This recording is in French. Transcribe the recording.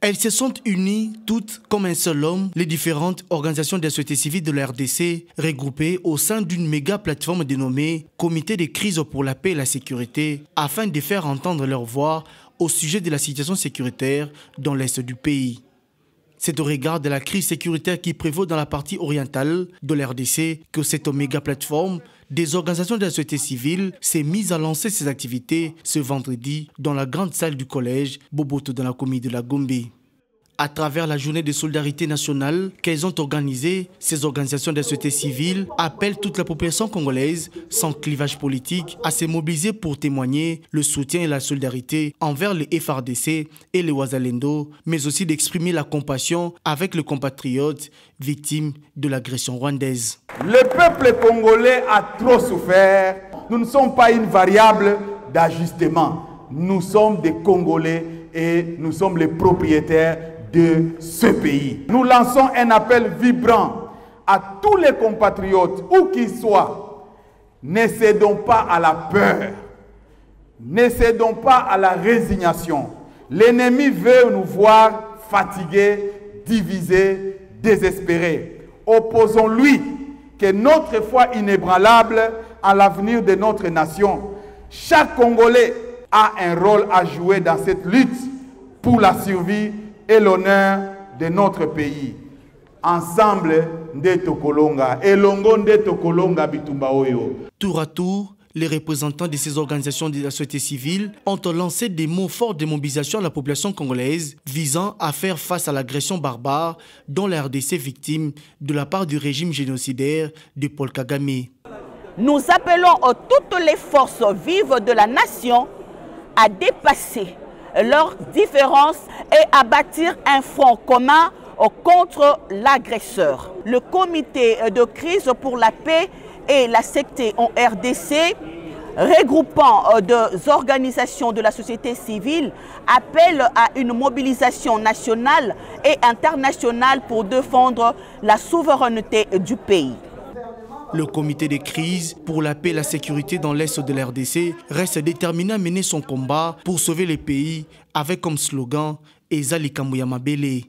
Elles se sont unies toutes comme un seul homme, les différentes organisations de la société civile de la RDC, regroupées au sein d'une méga plateforme dénommée Comité de crise pour la paix et la sécurité, afin de faire entendre leur voix au sujet de la situation sécuritaire dans l'est du pays. C'est au regard de la crise sécuritaire qui prévaut dans la partie orientale de la RDC que cette méga plateforme des organisations de la société civile s'est mise à lancer ses activités ce vendredi dans la grande salle du collège Boboto dans la commune de la Gombe. À travers la journée de solidarité nationale qu'elles ont organisée, ces organisations de la société civile appellent toute la population congolaise, sans clivage politique, à se mobiliser pour témoigner le soutien et la solidarité envers les FARDC et les Wazalendo, mais aussi d'exprimer la compassion avec les compatriotes victimes de l'agression rwandaise. Le peuple congolais a trop souffert. Nous ne sommes pas une variable d'ajustement. Nous sommes des Congolais et nous sommes les propriétaires de ce pays. Nous lançons un appel vibrant à tous les compatriotes, où qu'ils soient. Ne cédons pas à la peur. Ne cédons pas à la résignation. L'ennemi veut nous voir fatigués, divisés, désespérés. Opposons-lui, que notre foi inébranlable à l'avenir de notre nation. Chaque Congolais a un rôle à jouer dans cette lutte pour la survie et l'honneur de notre pays. Ensemble, ndeto kolonga, elongo ndeto kolonga bitumba oyo. Tour à tour, les représentants de ces organisations de la société civile ont lancé des mots forts de mobilisation à la population congolaise visant à faire face à l'agression barbare dont la RDC est victime de la part du régime génocidaire de Paul Kagame. Nous appelons toutes les forces vives de la nation à dépasser leurs différences et à bâtir un front commun contre l'agresseur. Le comité de crise pour la paix et la sécurité en RDC, regroupant des organisations de la société civile, appelle à une mobilisation nationale et internationale pour défendre la souveraineté du pays. Le comité de crise pour la paix et la sécurité dans l'est de la RDC reste déterminé à mener son combat pour sauver le pays avec comme slogan Ezali Kamuyama Bele.